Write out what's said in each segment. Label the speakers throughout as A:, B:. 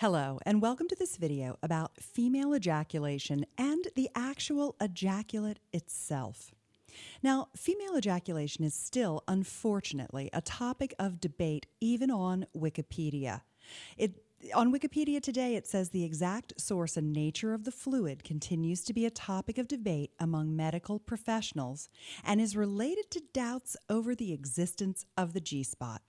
A: Hello, and welcome to this video about female ejaculation and the actual ejaculate itself. Now, female ejaculation is still, unfortunately, a topic of debate even on Wikipedia. On Wikipedia today, it says the exact source and nature of the fluid continues to be a topic of debate among medical professionals and is related to doubts over the existence of the G-spot.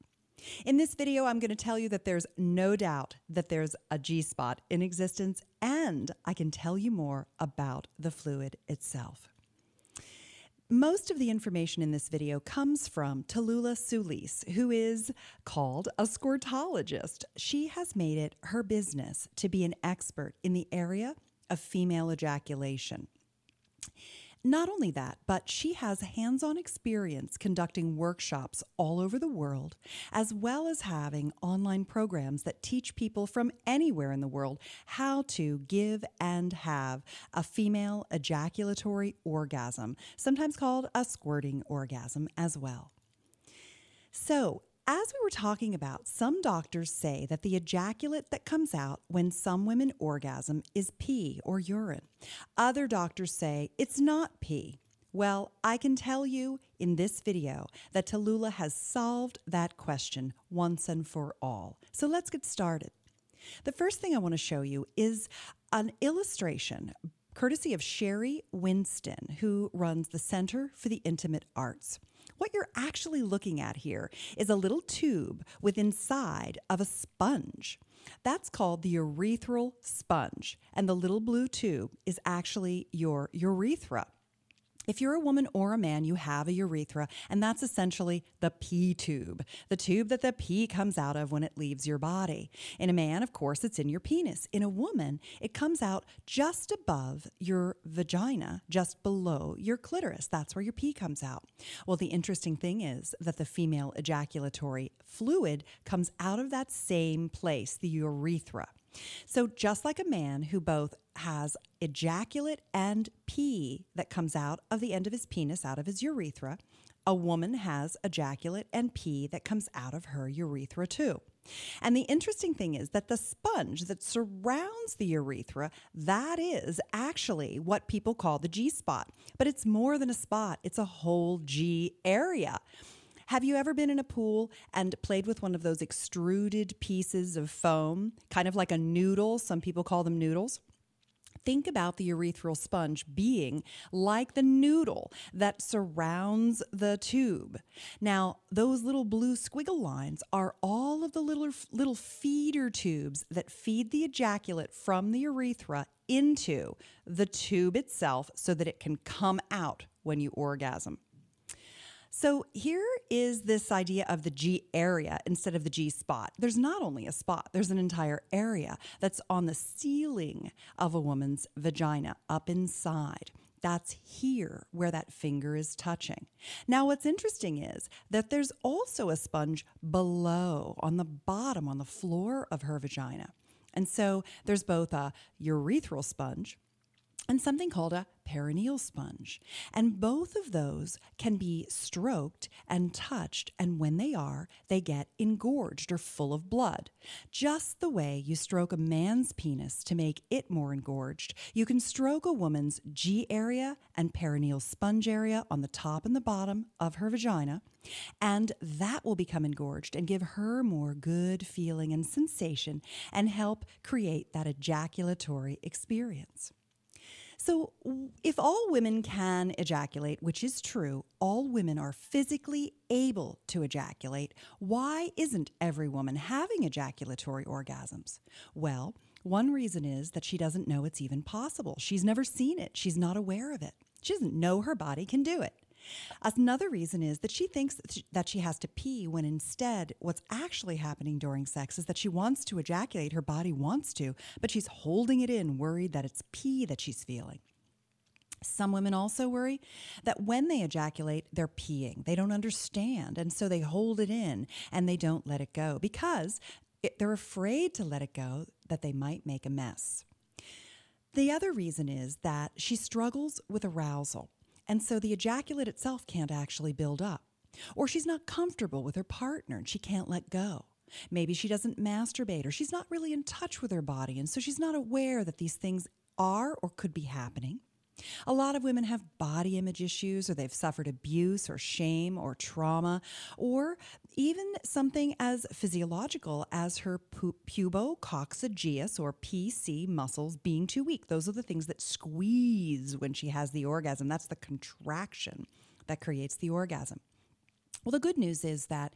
A: In this video, I'm going to tell you that there's no doubt that there's a G-spot in existence, and I can tell you more about the fluid itself. Most of the information in this video comes from Tallulah Solis, who is called a squirtologist. She has made it her business to be an expert in the area of female ejaculation. Not only that, but she has hands-on experience conducting workshops all over the world, as well as having online programs that teach people from anywhere in the world how to give and have a female ejaculatory orgasm, sometimes called a squirting orgasm as well. So, as we were talking about, some doctors say that the ejaculate that comes out when some women orgasm is pee or urine. Other doctors say it's not pee. Well, I can tell you in this video that Tallulah has solved that question once and for all. So let's get started. The first thing I want to show you is an illustration courtesy of Sherry Winston, who runs the Center for the Intimate Arts. What you're actually looking at here is a little tube with inside of a sponge. That's called the urethral sponge, and the little blue tube is actually your urethra. If you're a woman or a man, you have a urethra, and that's essentially the pee tube, the tube that the pee comes out of when it leaves your body. In a man, of course, it's in your penis. In a woman, it comes out just above your vagina, just below your clitoris. That's where your pee comes out. Well, the interesting thing is that the female ejaculatory fluid comes out of that same place, the urethra. So just like a man who both has ejaculate and pee that comes out of the end of his penis, out of his urethra, a woman has ejaculate and pee that comes out of her urethra too. And the interesting thing is that the sponge that surrounds the urethra, that is actually what people call the G-spot. But it's more than a spot, it's a whole G area. Have you ever been in a pool and played with one of those extruded pieces of foam, kind of like a noodle? Some people call them noodles. Think about the urethral sponge being like the noodle that surrounds the tube. Now, those little blue squiggle lines are all of the little feeder tubes that feed the ejaculate from the urethra into the tube itself so that it can come out when you orgasm. So here is this idea of the G area instead of the G spot. There's not only a spot, there's an entire area that's on the ceiling of a woman's vagina, up inside. That's here where that finger is touching. Now, what's interesting is that there's also a sponge below, on the bottom, on the floor of her vagina. And so there's both a urethral sponge and something called a perineal sponge. And both of those can be stroked and touched, and when they are, they get engorged or full of blood. Just the way you stroke a man's penis to make it more engorged, you can stroke a woman's G area and perineal sponge area on the top and the bottom of her vagina, and that will become engorged and give her more good feeling and sensation and help create that ejaculatory experience. So if all women can ejaculate, which is true, all women are physically able to ejaculate, why isn't every woman having ejaculatory orgasms? Well, one reason is that she doesn't know it's even possible. She's never seen it. She's not aware of it. She doesn't know her body can do it. Another reason is that she thinks that she has to pee when instead what's actually happening during sex is that she wants to ejaculate, her body wants to, but she's holding it in, worried that it's pee that she's feeling. Some women also worry that when they ejaculate, they're peeing. They don't understand, and so they hold it in and they don't let it go because they're afraid to let it go, that they might make a mess. The other reason is that she struggles with arousal. And so the ejaculate itself can't actually build up. Or she's not comfortable with her partner and she can't let go. Maybe she doesn't masturbate, or she's not really in touch with her body, and so she's not aware that these things are or could be happening. A lot of women have body image issues, or they've suffered abuse or shame or trauma, or even something as physiological as her pubococcygeus or PC muscles being too weak. Those are the things that squeeze when she has the orgasm. That's the contraction that creates the orgasm. Well, the good news is that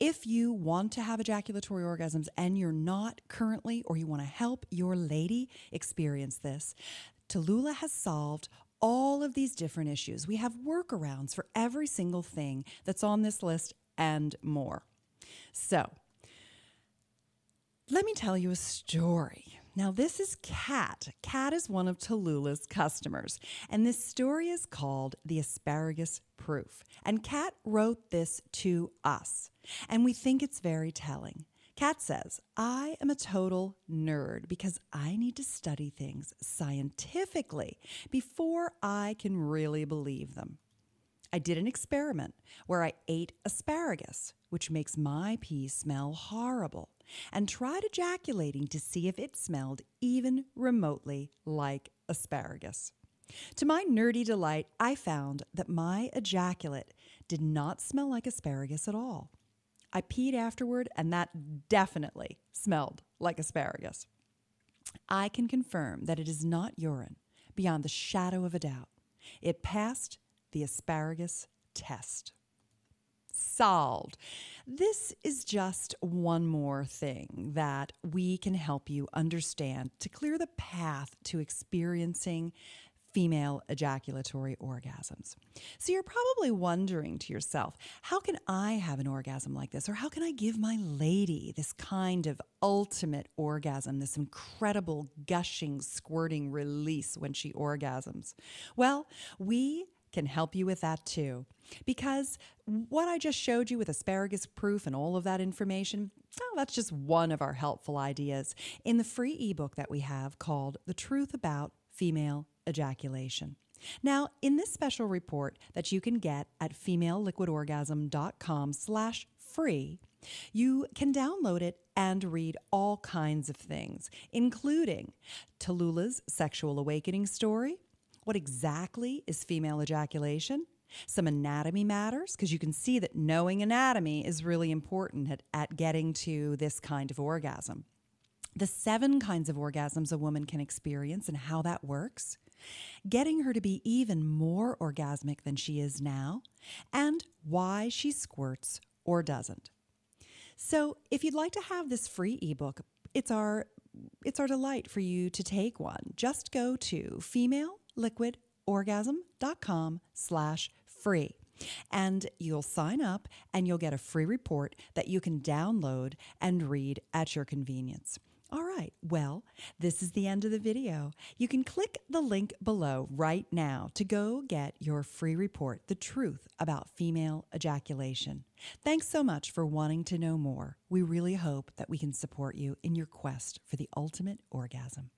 A: if you want to have ejaculatory orgasms and you're not currently, or you want to help your lady experience this, Tallulah has solved all of these different issues. We have workarounds for every single thing that's on this list and more. So, let me tell you a story. Now, this is Kat. Kat is one of Tallulah's customers, and this story is called The Asparagus Proof. And Kat wrote this to us, and we think it's very telling. Kat says, I am a total nerd because I need to study things scientifically before I can really believe them. I did an experiment where I ate asparagus, which makes my pee smell horrible, and tried ejaculating to see if it smelled even remotely like asparagus. To my nerdy delight, I found that my ejaculate did not smell like asparagus at all. I peed afterward, and that definitely smelled like asparagus. I can confirm that it is not urine, beyond the shadow of a doubt. It passed the asparagus test. Solved. This is just one more thing that we can help you understand to clear the path to experiencing female ejaculatory orgasms. So you're probably wondering to yourself, how can I have an orgasm like this? Or how can I give my lady this kind of ultimate orgasm, this incredible gushing, squirting release when she orgasms? Well, we can help you with that too. Because what I just showed you with asparagus proof and all of that information, that's just one of our helpful ideas in the free ebook that we have called The Truth About Female Ejaculation. Now, in this special report that you can get at femaleliquidorgasm.com/free, you can download it and read all kinds of things, including Tallulah's sexual awakening story, what exactly is female ejaculation, some anatomy matters, because you can see that knowing anatomy is really important at getting to this kind of orgasm. The 7 kinds of orgasms a woman can experience and how that works, getting her to be even more orgasmic than she is now, and why she squirts or doesn't. So if you'd like to have this free ebook, it's our delight for you to take one. Just go to femaleliquidorgasm.com/free. And you'll sign up and you'll get a free report that you can download and read at your convenience. All right, well, this is the end of the video. You can click the link below right now to go get your free report, The Truth About Female Ejaculation. Thanks so much for wanting to know more. We really hope that we can support you in your quest for the ultimate orgasm.